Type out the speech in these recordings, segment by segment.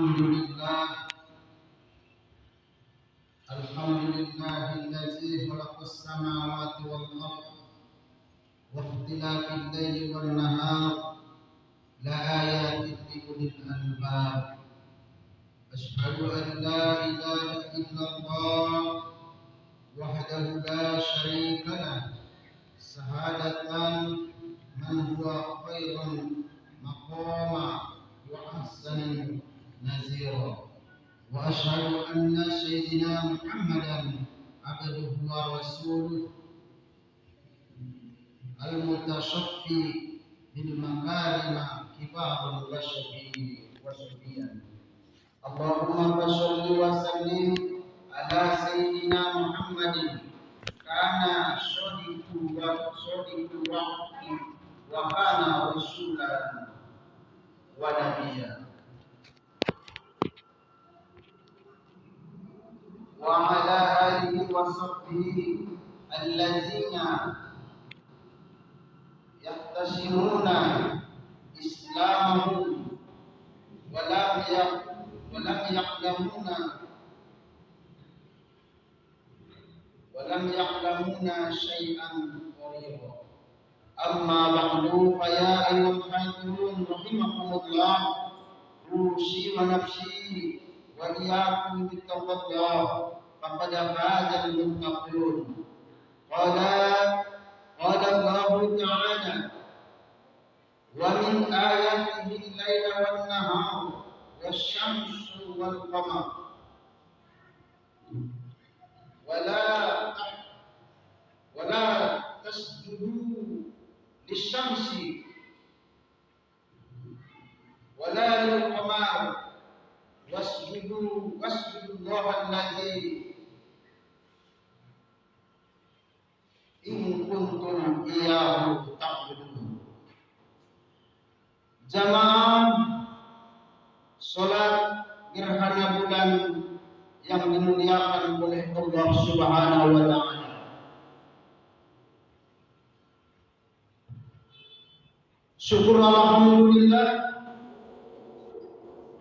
Alhamdulillah allazi khalaqas samawati wal ardh wa ikhtilafal layli wan nahar la ayatin li ulil albab. Asyhadu an la ilaha illallah wahdahu la syarika lah syahadatan man huwa khairun maqama wa ahsanu nazira. Wa asyhadu anna sayyidina Muhammadan abduhu wa rasuluh al-mutashaffi bil makarim kibarun wa syafi'an. Allahumma shalli wa sallim ala sayyidina Muhammadin kana shadiqu waqti wa kana rasulan wa nabiyyan wa ala alihi wa sahbihi allazina yahtasimuna islamahum wa lam ya'lamuna syai'an qariba. Amma ba'du, fa ya ayyuhal hadithun rahimakumullah, usi wa nafsi wa iyyakum bittaqwallah faqad faza al-muttaqun. Qala Allah ta'ala wa min ayatihi al-laila wan-nahar wasyamsu wal-qamar wala tasjudu lisyamsi wala lil-qamar wasjudu Allaha alladzi in kuntum iyyahu ta'budun. Jamaah salat gerhana bulan yang dimuliakan oleh Allah Subhanahu wa taala. Syukur alhamdulillah,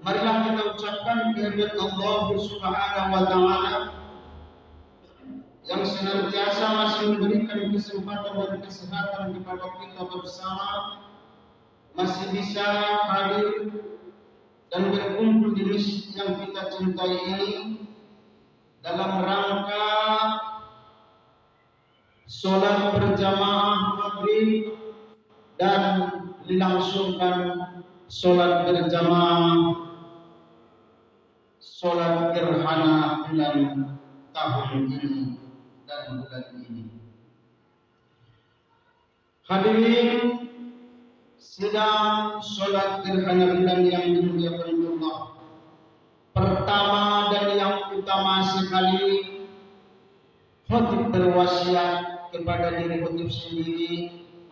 marilah kita ucapkan kehadirat Allah Subhanahu wa taala yang senantiasa masih memberikan kesempatan dan kesehatan kepada kita bersama, masih bisa hadir dan berkumpul di masjid yang kita cintai ini dalam rangka sholat berjamaah maghrib dan dilangsungkan sholat berjamaah sholat gerhana bulan tahun ini dan bulan ini. Hadirin sidang sholat gerhana bulan yang dimuliakan Allah, pertama dan yang utama sekali, khatib berwasiat kepada diri khatib sendiri,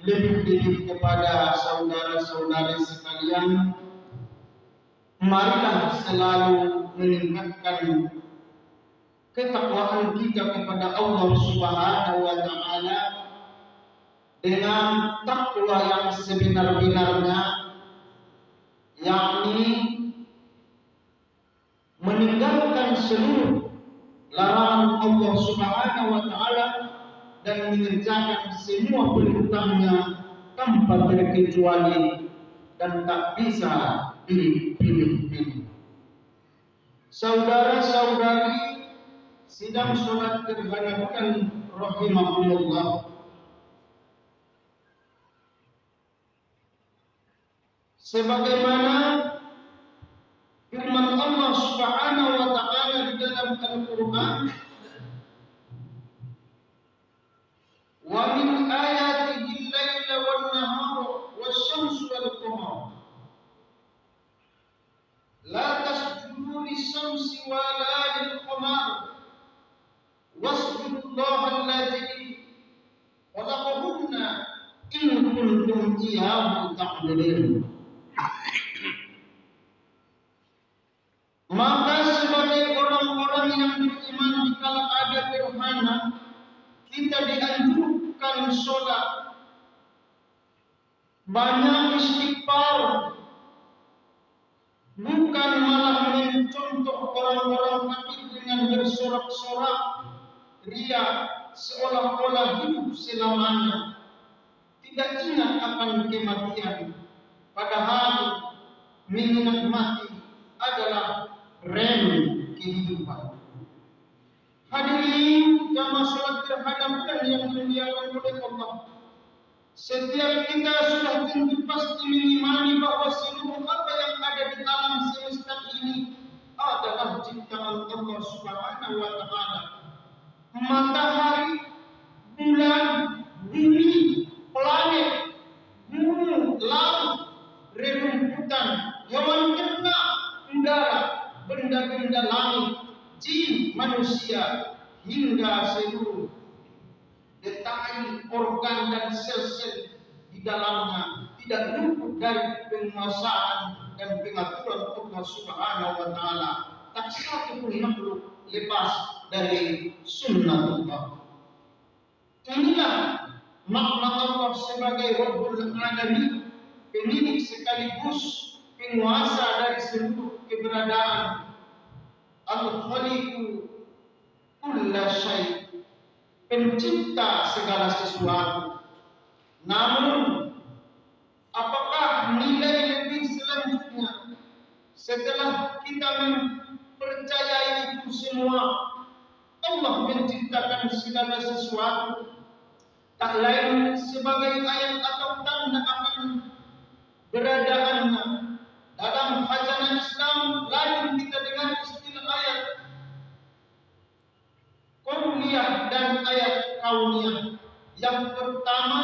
lebih kepada saudara-saudari sekalian, marilah selalu meningkatkan ketakwaan kita kepada Allah Subhanahu wa taala dengan takwa yang sebenar-benarnya, yakni meninggalkan seluruh larangan Allah Subhanahu wa taala dan mengerjakan semua perintahnya tanpa terkecuali dan tak bisa pilih-pilih. Saudara-saudari sidang sholat gerhana bulan rahimakumullah, sebagaimana firman Allah Subhanahu wa taala di dalam Al-Qur'an, wa min ayatihi al-laila wan-nahar wasyamsu wal-qamar la tasjudu lis-syamsi wa la lil-qamar wasjudu Allaha alladzi khalaqahunna in kuntum iyyahu ta'budun. Maka sebagai orang-orang yang beriman dikala ada gerhana, kita dianjurkan sholat, banyak istighfar, bukan malah sorak-sorak, ria, seolah-olah hidup selamanya, tidak ingat akan kematian, padahal mengingat mati adalah rem kehidupan. Hadirin jamaah salat terhadap bulan yang dimuliakan oleh Allah. Setiap kita sudah tentu pasti mengimani bahwa seluruh apa yang ada di alam semesta ini adalah ciptaan Allah Subhanahu wa Ta'ala. Matahari, bulan, bumi, planet, gunung, laut, rerumputan, hewan ternak, udara, benda-benda langit, jin, manusia, hingga seluruh detail organ dan sel-sel di dalamnya tidak luput dari penguasaan dan pengaturan Allah Subhanahu wa Ta'ala. Tak satu pun makhluk lepas dari sunnatullah. Inilah makna Allah sebagai Rabbul Alamin, pemilik sekaligus penguasa dari seluruh keberadaan. Al-Khaliqu kulla syai', pencipta segala sesuatu. Namun, apakah nilai lebih selanjutnya setelah kita mempercayai itu semua? Allah menciptakan segala sesuatu, tak lain sebagai ayat atau tanda akan beradaannya. Dalam khazanah Islam lazim kita dengar istilah ayat kauniyah dan ayat kauniyah. Yang pertama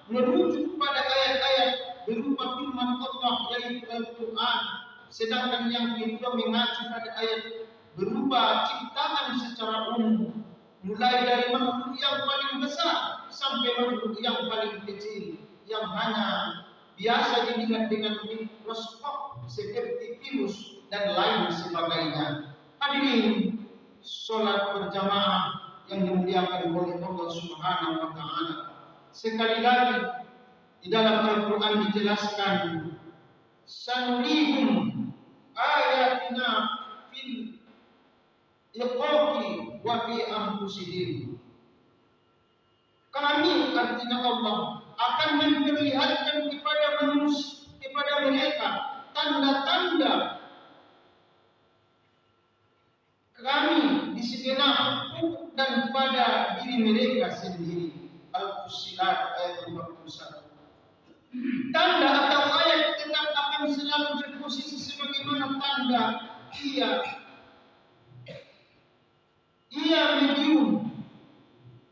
merujuk pada ayat-ayat berupa firman Allah yaitu Al-Quran, sedangkan yang kedua mengacu pada ayat berupa ciptaan secara umum, mulai dari makhluk yang paling besar sampai makhluk yang paling kecil yang hanya biasa dilihat dengan mikroskop seperti virus dan lain sebagainya. Hadirin salat berjamaah yang dimuliakan oleh Allah Subhanahu wa Ta'ala, sekali lagi di dalam Al-Quran dijelaskan, sanurihum ayatina fil iqaqi wa fi anfusihim. Kami, artinya Allah, akan memperlihatkan kepada manusia, kepada mereka tanda-tanda kami di segenap dan pada diri mereka sendiri. Al-Fussilat ayat 41. Tanda atau ayat tetap akan selalu berposisi sebagaimana tanda ia medium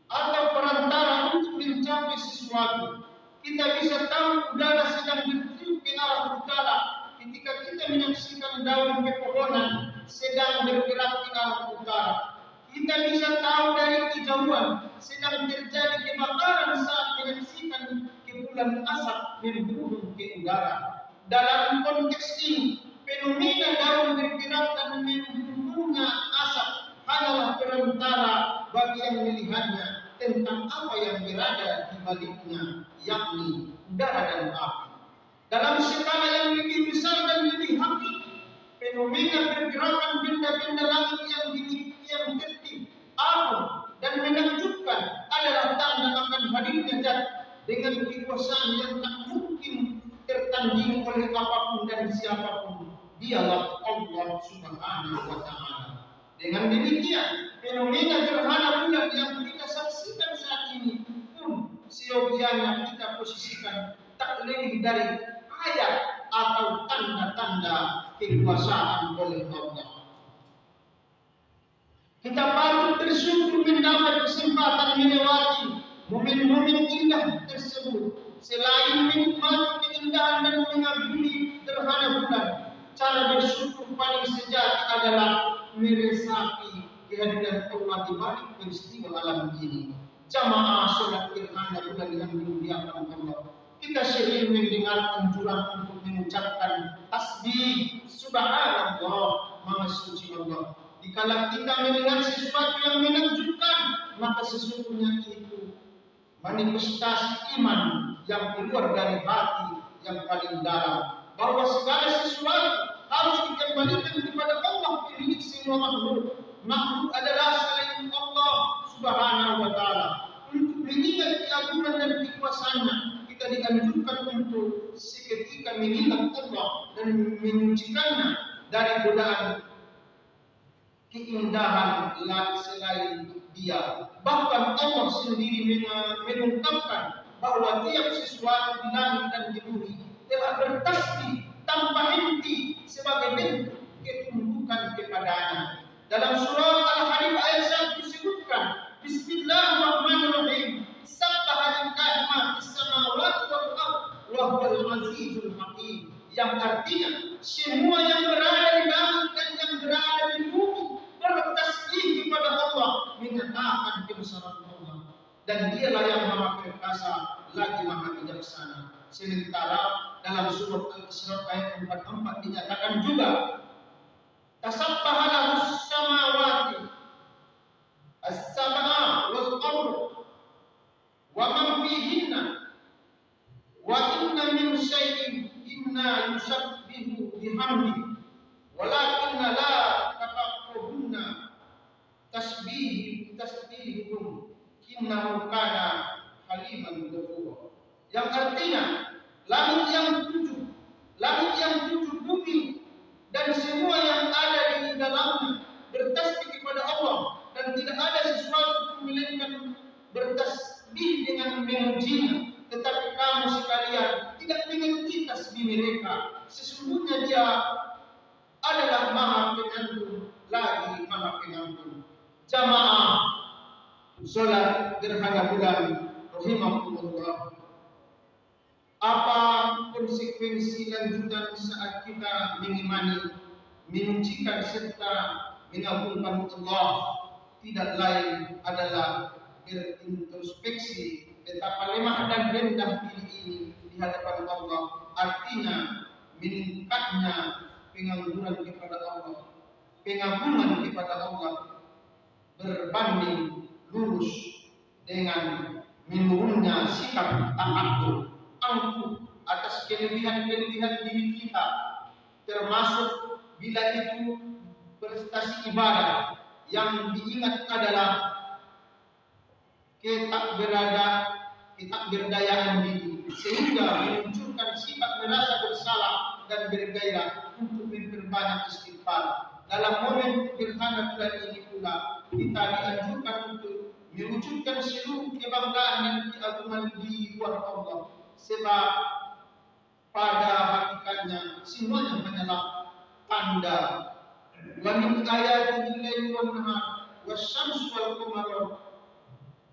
atau perantara untuk mencapai sesuatu. Kita bisa tahu udara sedang bertiup ke arah utara ketika kita menyaksikan daun pepohonan sedang bergerak ke arah utara. Kita bisa tahu dari kejauhan sedang terjadi kebakaran saat menyaksikan kepulan asap membumbung ke udara. Dalam konteks ini, fenomena daun bergerak dan membumbungnya asap hanyalah perantara bagi yang melihatnya tentang apa yang berada di baliknya, yakni udara dan api. Dalam skala yang lebih besar dan lebih hakiki, fenomena pergerakan benda-benda langit yang tertib, agung dan menakjubkan adalah tanda akan hadirnya zat dengan kekuasaan yang tak mungkin tertandingi oleh apapun dan siapapun. Dialah Allah Subhanahu wa Ta'ala. Dengan demikian, fenomena gerhana bulan yang kita saksikan saat ini pun seyogianya kita posisikan tak lebih dari ayat atau tanda-tanda kekuasaan oleh Allah. Kita patut bersyukur mendapat kesempatan melewati momen-momen indah tersebut. Selain menikmati keindahan dan mengagumi gerhana bulan, cara bersyukur paling sejati adalah meresapi kehadiran Allah di balik peristiwa alam ini. Jamaah salat gerhana bulan yang dimuliakan Allah, kita sering mendengar anjuran untuk mengucapkan tasbih, subhanallah, maha suci Allah. Dikala kita melihat sesuatu yang menakjubkan, maka sesungguhnya itu manifestasi iman yang keluar dari hati yang paling dalam, bahwa segala sesuatu harus dikembalikan kepada Allah pemilik semua makhluk. makhluk adalah selain Allah Subhanahu wa taala. Untuk mengingat keagungan dan kekuasaannya, kita dianjurkan untuk seketika mengingat Allah dan menyucikannya dari godaan keindahan selain Dia. Bahkan Allah sendiri mengungkapkan bahwa tiap sesuatu di langit dan di bumi telah bertasbih tanpa henti sebagai bentuk ketundukan kepadanya. Dalam surah Al-Hadid ayat 1 disebutkan, Bismillahirrahmanirrahim. Sabbaha lillahi ma fis samawati wal ardh wa huwal azizul hakim. Yang artinya semua yang berada di langit dan yang berada di bumi bertasbih kepada Allah, menyatakan kebesaran Allah, dan Dialah yang Maha Perkasa lagi Maha Bijaksana. Sementara dalam surat Al-Isra ayat 44 dinyatakan juga, tasabbaha lahus samawati as-sab'a wal ardh wa man fihinna wa inna min syai'in inna yusabbihu bihamdi walakinna la tafaqahuna tasbihum innahu kana haliman ghafura. Yang artinya langit yang tujuh, bumi dan semua yang ada di dalamnya bertasbih kepada Allah, dan tidak ada sesuatu pun melainkan bertasbih dengan memujinya. Tetapi kamu sekalian tidak mengerti tasbih mereka. Sesungguhnya Dia adalah Maha Pengampun lagi Maha Pengampun. Jamaah salat gerhana bulan rahimakumullah. Apa konsekuensi lanjutan saat kita mengimani, menyucikan serta mengagungkan Allah? Tidak lain adalah berintrospeksi betapa lemah dan rendah diri ini di hadapan Allah. Artinya meningkatnya pengagungan kepada Allah berbanding lurus dengan menurunnya sikap takabur, angkuh atas kelebihan-kelebihan diri kita, termasuk bila itu prestasi ibadah. Yang diingat adalah ketakberdayaan diri, sehingga memunculkan sifat merasa bersalah dan bergairah untuk memperbanyak istighfar. Dalam momen gerhana bulan ini pula kita dianjurkan untuk mewujudkan seluruh kebanggaan dan keagungan di luar Allah, sebab pada hakikatnya semuanya hanyalah tanda. Wa min ayatihi al-laili wan nahar wasyamsu wal qamaru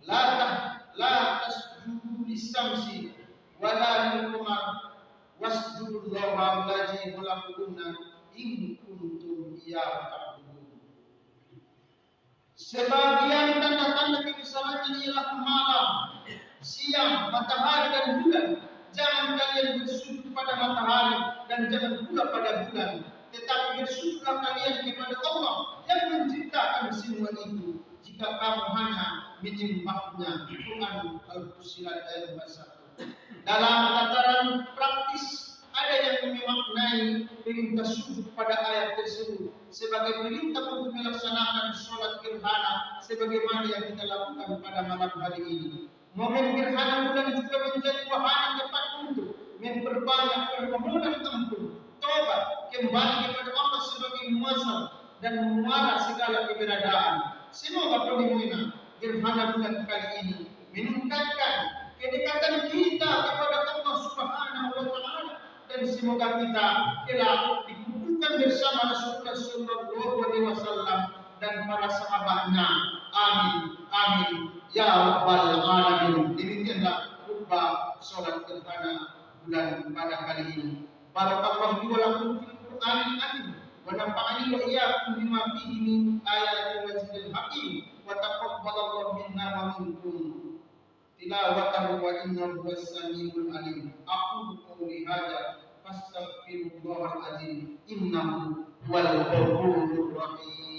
la tasjudu lis-samsi wala lil-qamar wasjudu lahu allazi khalaqahunna in kuntum iyyahu ta'budun. Sebagian tanda-tanda kebesarannya ialah malam, siang, matahari dan bulan. Jangan kalian bersujud pada matahari dan jangan pula pada bulan, tetapi bersujudlah kalian kepada Allah yang menciptakan semua itu, jika kamu hanya menyembahnya. Quran Al-Fussilat ayat 1. Dalam tataran praktis, ada yang memaknai perintah sujud pada ayat tersebut sebagai perintah untuk melaksanakan sholat gerhana sebagaimana yang kita lakukan pada malam hari ini. Momen gerhana bulan juga menjadi wahana tepat untuk memperbanyak permohonan ampun, tobat, kembali kepada Allah sebagai muasal dan muara segala keberadaan. Semoga fenomena gerhana bulan kali ini meningkatkan kedekatan kita kepada Allah Subhanahu wa taala, dan semoga kita kelak dikumpulkan bersama Rasulullah sallallahu alaihi wasallam dan para sahabatnya. Amin. Amin. Ya Rabbal Alamin. Demikianlah khutbah sholat gerhana bulan pada kali ini. Barakallahu li wa lakum fil Qur'anil azim wa nafa'ani wa iyyakum bima fihi min ayatin wa zikril hakim wa taqabbalallahu minna wa minkum tilawatan wa innahu was-sami'ul alim. Aqulu qawli hadza fastaghfirullahal azim innahu wal ghafurur rahim.